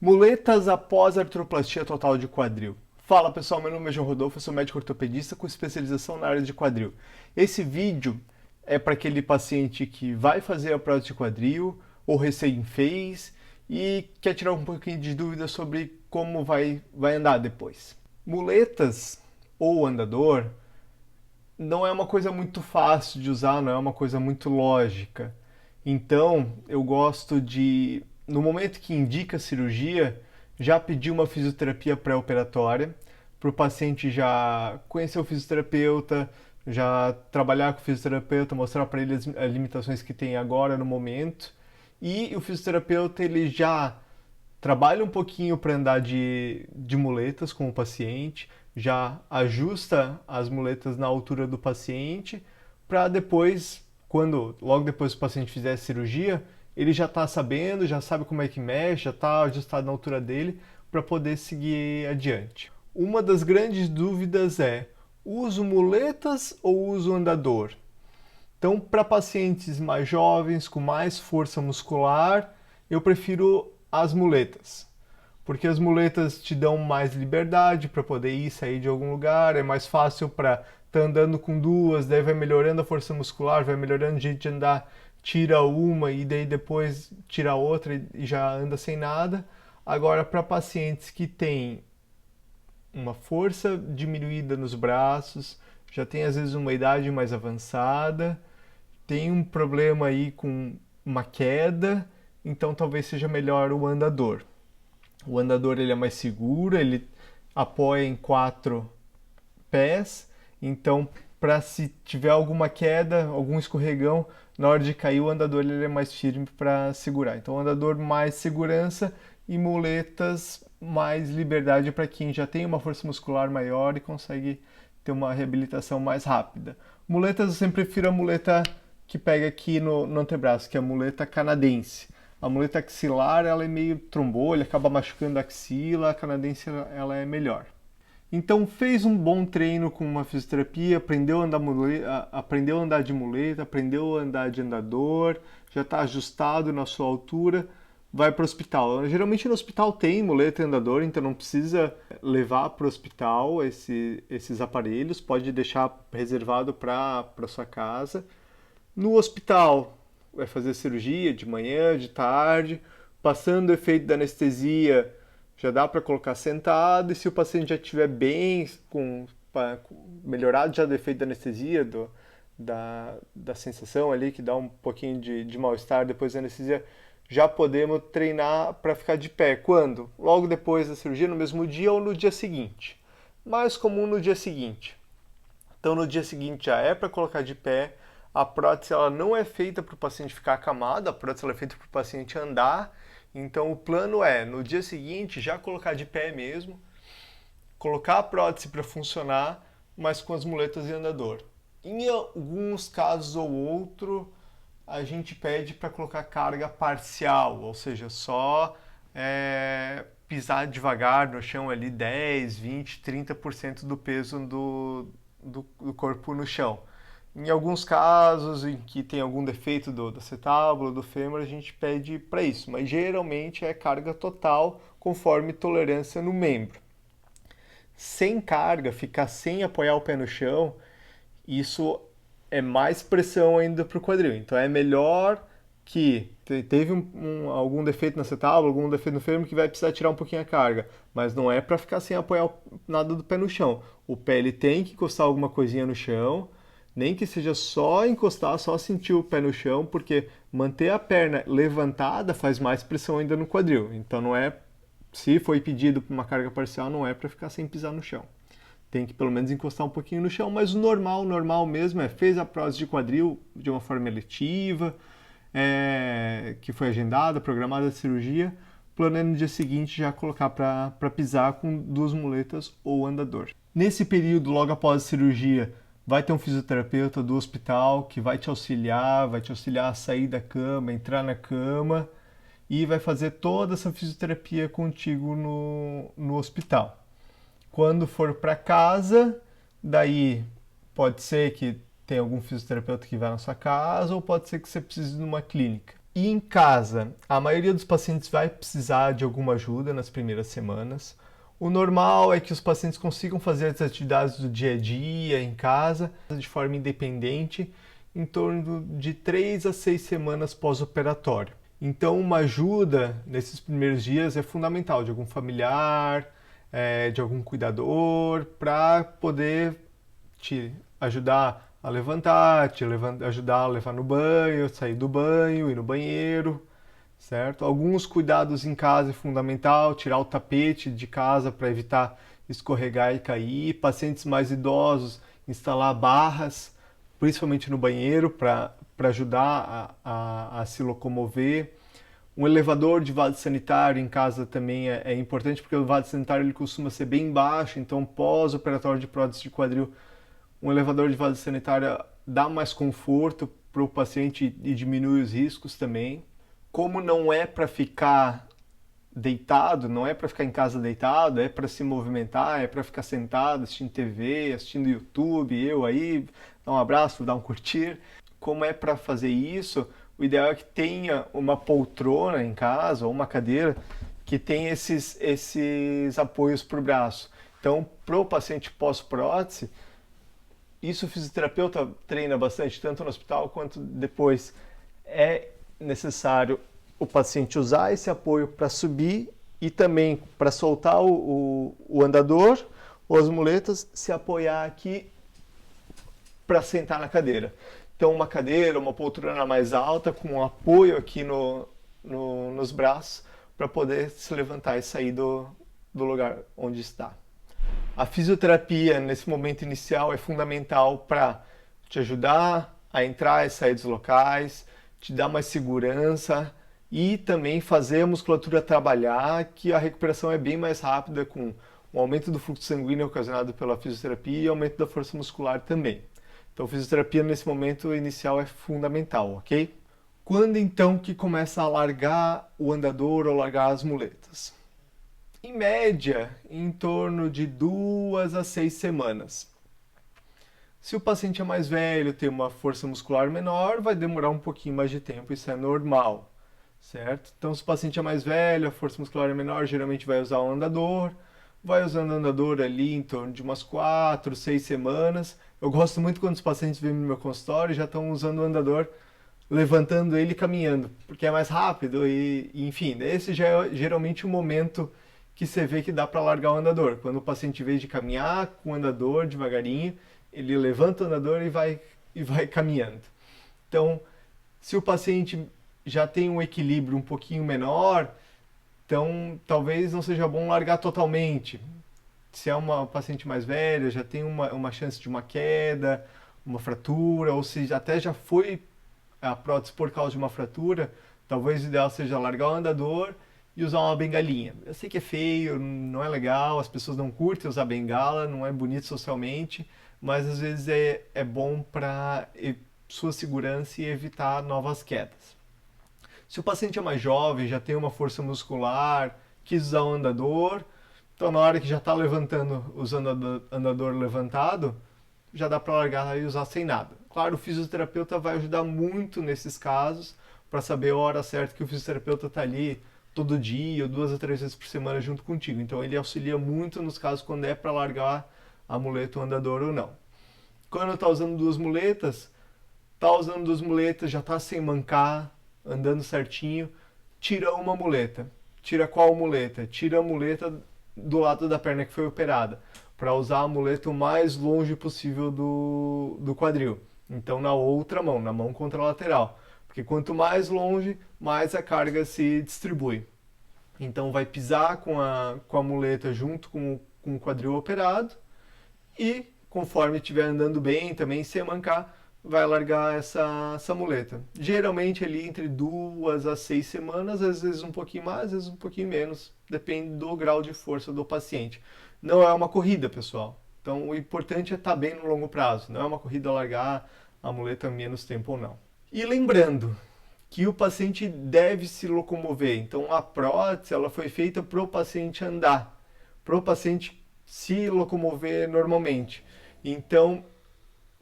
Muletas após artroplastia total de quadril. Fala pessoal, meu nome é João Rodolfo, eu sou médico ortopedista com especialização na área de quadril. Esse vídeo é para aquele paciente que vai fazer a prótese de quadril ou recém fez e quer tirar um pouquinho de dúvida sobre como vai andar depois. Muletas ou andador não é uma coisa muito fácil de usar, não é uma coisa muito lógica. Então, eu gosto de, no momento que indica a cirurgia, já pedir uma fisioterapia pré-operatória, para o paciente já conhecer o fisioterapeuta, já trabalhar com o fisioterapeuta, mostrar para ele as limitações que tem agora no momento. E o fisioterapeuta ele já trabalha um pouquinho para andar de muletas com o paciente, já ajusta as muletas na altura do paciente, para depois, logo depois que o paciente fizer a cirurgia, ele já está sabendo, já sabe como é que mexe, já está ajustado na altura dele para poder seguir adiante. Uma das grandes dúvidas é: uso muletas ou uso andador? Então, para pacientes mais jovens, com mais força muscular, eu prefiro as muletas, porque as muletas te dão mais liberdade para poder ir e sair de algum lugar, é mais fácil para estar andando com duas, daí vai melhorando a força muscular, vai melhorando o jeito de andar, tira uma e daí depois tira outra e já anda sem nada. Agora, para pacientes que têm uma força diminuída nos braços, já tem às vezes uma idade mais avançada, tem um problema aí com uma queda, então talvez seja melhor o andador. O andador ele é mais seguro, ele apoia em 4 pés, então para se tiver alguma queda, algum escorregão, na hora de cair o andador ele é mais firme para segurar. Então o andador mais segurança e muletas mais liberdade para quem já tem uma força muscular maior e consegue ter uma reabilitação mais rápida. Muletas eu sempre prefiro a muleta que pega aqui no antebraço, que é a muleta canadense. A muleta axilar ela é meio trombolha, acaba machucando a axila, a canadense ela é melhor. Então fez um bom treino com uma fisioterapia, aprendeu a andar de muleta, aprendeu a andar de andador, já está ajustado na sua altura, vai para o hospital. Geralmente no hospital tem muleta e andador, então não precisa levar para o hospital esses aparelhos, pode deixar reservado para sua casa. No hospital, vai fazer cirurgia de manhã, de tarde, passando o efeito da anestesia, já dá para colocar sentado, e se o paciente já estiver bem, melhorado já do efeito da anestesia, da sensação ali, que dá um pouquinho de mal-estar depois da anestesia, já podemos treinar para ficar de pé. Quando? Logo depois da cirurgia, no mesmo dia ou no dia seguinte. Mais comum no dia seguinte. Então no dia seguinte já é para colocar de pé. A prótese ela não é feita para o paciente ficar acamado, a prótese ela é feita para o paciente andar. Então o plano é, no dia seguinte, já colocar de pé mesmo, colocar a prótese para funcionar, mas com as muletas e andador. Em alguns casos ou outro, a gente pede para colocar carga parcial, ou seja, só pisar devagar no chão ali 10, 20, 30% do peso do corpo no chão. Em alguns casos em que tem algum defeito do acetábulo, do fêmur, a gente pede para isso, mas geralmente é carga total conforme tolerância no membro. Sem carga, ficar sem apoiar o pé no chão, isso é mais pressão ainda para o quadril. Então é melhor que teve algum defeito no acetábulo, algum defeito no fêmur que vai precisar tirar um pouquinho a carga, mas não é para ficar sem apoiar nada do pé no chão. O pé ele tem que encostar alguma coisinha no chão, nem que seja só encostar, só sentir o pé no chão, porque manter a perna levantada faz mais pressão ainda no quadril. Então não é, se foi pedido uma carga parcial, não é para ficar sem pisar no chão. Tem que pelo menos encostar um pouquinho no chão, mas o normal mesmo fez a prótese de quadril de uma forma eletiva, que foi agendada, programada a cirurgia, planeja no dia seguinte já colocar para pisar com 2 muletas ou andador. Nesse período, logo após a cirurgia, vai ter um fisioterapeuta do hospital que vai te auxiliar a sair da cama, entrar na cama e vai fazer toda essa fisioterapia contigo no hospital. Quando for para casa, daí pode ser que tenha algum fisioterapeuta que vá na sua casa ou pode ser que você precise de uma clínica. E em casa, a maioria dos pacientes vai precisar de alguma ajuda nas primeiras semanas. O normal é que os pacientes consigam fazer as atividades do dia a dia em casa, de forma independente, em torno de 3 a 6 semanas pós-operatório. Então, uma ajuda nesses primeiros dias é fundamental, de algum familiar, de algum cuidador, para poder te ajudar a levantar, ajudar a levar no banho, sair do banho, ir no banheiro, certo? Alguns cuidados em casa é fundamental, tirar o tapete de casa para evitar escorregar e cair. Pacientes mais idosos, instalar barras, principalmente no banheiro, para ajudar a se locomover. Um elevador de vaso sanitário em casa também é importante, porque o vaso sanitário ele costuma ser bem baixo, então pós-operatório de prótese de quadril, um elevador de vaso sanitário dá mais conforto para o paciente e diminui os riscos também. Como não é para ficar deitado, não é para ficar em casa deitado, é para se movimentar, é para ficar sentado assistindo TV, assistindo YouTube, eu aí, dar um abraço, dar um curtir. Como é para fazer isso, o ideal é que tenha uma poltrona em casa ou uma cadeira que tenha esses apoios para o braço. Então, para o paciente pós-prótese, isso o fisioterapeuta treina bastante, tanto no hospital quanto depois. É necessário o paciente usar esse apoio para subir e também para soltar o andador ou as muletas, se apoiar aqui para sentar na cadeira. Então, uma cadeira, uma poltrona mais alta, com um apoio aqui nos braços, para poder se levantar e sair do lugar onde está. A fisioterapia, nesse momento inicial, é fundamental para te ajudar a entrar e sair dos locais, te dar mais segurança e também fazer a musculatura trabalhar, que a recuperação é bem mais rápida com o aumento do fluxo sanguíneo ocasionado pela fisioterapia e aumento da força muscular também. Então, fisioterapia nesse momento inicial é fundamental, ok? Quando então que começa a largar o andador ou largar as muletas? Em média, em torno de 2 a 6 semanas. Se o paciente é mais velho, tem uma força muscular menor, vai demorar um pouquinho mais de tempo, isso é normal, certo? Então, se o paciente é mais velho, a força muscular é menor, geralmente vai usar o andador, vai usando o andador ali em torno de umas 4, 6 semanas. Eu gosto muito quando os pacientes vêm no meu consultório e já estão usando o andador, levantando ele e caminhando, porque é mais rápido e enfim, esse já é geralmente o momento que você vê que dá para largar o andador. Quando o paciente, em vez de caminhar com o andador devagarinho, ele levanta o andador e vai caminhando. Então, se o paciente já tem um equilíbrio um pouquinho menor, então talvez não seja bom largar totalmente. Se é uma paciente mais velha, já tem uma chance de uma queda, uma fratura, ou se até já foi a prótese por causa de uma fratura, talvez o ideal seja largar o andador e usar uma bengalinha. Eu sei que é feio, não é legal, as pessoas não curtem usar bengala, não é bonito socialmente, mas às vezes é bom para sua segurança e evitar novas quedas. Se o paciente é mais jovem, já tem uma força muscular, quis usar o andador, então na hora que já está levantando, usando o andador levantado, já dá para largar e usar sem nada. Claro, o fisioterapeuta vai ajudar muito nesses casos, para saber a hora certa que o fisioterapeuta está ali todo dia ou 2 a 3 vezes por semana junto contigo. Então ele auxilia muito nos casos quando é para largar a muleta ou andador ou não. Quando está usando duas muletas, já está sem mancar, andando certinho, tira uma muleta. Tira qual muleta? Tira a muleta do lado da perna que foi operada, para usar a muleta o mais longe possível do quadril. Então na outra mão, na mão contralateral. Porque quanto mais longe, mais a carga se distribui. Então vai pisar com a muleta junto com o quadril operado e conforme estiver andando bem, também sem mancar, vai largar essa muleta. Geralmente ali entre 2 a 6 semanas, às vezes um pouquinho mais, às vezes um pouquinho menos, depende do grau de força do paciente. Não é uma corrida, pessoal. Então o importante é estar bem no longo prazo, não é uma corrida largar a muleta menos tempo ou não. E lembrando que o paciente deve se locomover. Então a prótese ela foi feita para o paciente andar, para o paciente se locomover normalmente. Então,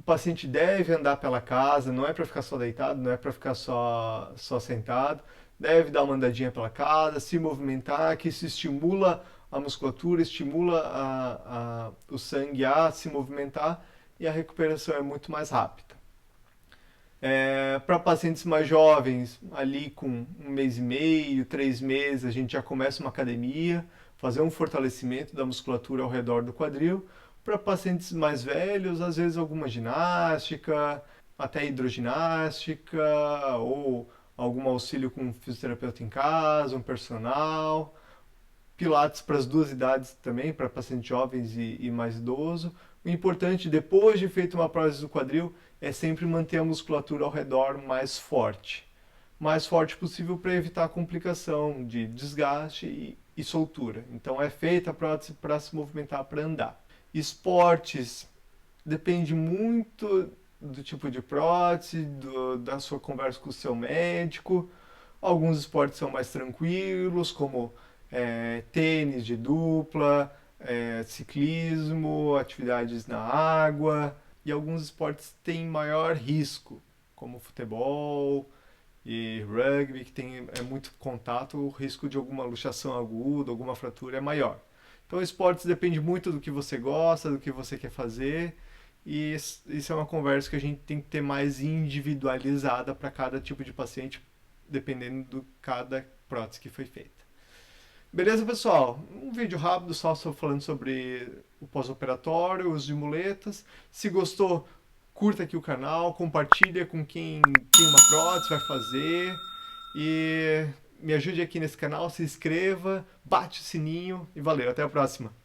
O paciente deve andar pela casa, não é para ficar só deitado, não é para ficar só sentado. Deve dar uma andadinha pela casa, se movimentar, que isso estimula a musculatura, estimula o sangue a se movimentar e a recuperação é muito mais rápida. Para pacientes mais jovens, ali com 1 mês e meio, 3 meses, a gente já começa uma academia, fazer um fortalecimento da musculatura ao redor do quadril. Para pacientes mais velhos, às vezes alguma ginástica, até hidroginástica, ou algum auxílio com um fisioterapeuta em casa, um personal. Pilates para as duas idades também, para pacientes jovens e mais idoso. O importante, depois de feito uma prótese do quadril, é sempre manter a musculatura ao redor mais forte possível para evitar a complicação de desgaste e soltura. Então é feita a prótese para se movimentar, para andar. Esportes, depende muito do tipo de prótese, da sua conversa com o seu médico. Alguns esportes são mais tranquilos, como tênis de dupla, ciclismo, atividades na água. E alguns esportes têm maior risco, como futebol e rugby, que tem muito contato, o risco de alguma luxação aguda, alguma fratura é maior. Então, esportes depende muito do que você gosta, do que você quer fazer, e isso é uma conversa que a gente tem que ter mais individualizada para cada tipo de paciente, dependendo do cada prótese que foi feita. Beleza, pessoal? Um vídeo rápido só falando sobre o pós-operatório, o uso de muletas. Se gostou, curta aqui o canal, compartilha com quem tem uma prótese, vai fazer. E me ajude aqui nesse canal, se inscreva, bate o sininho e valeu, até a próxima!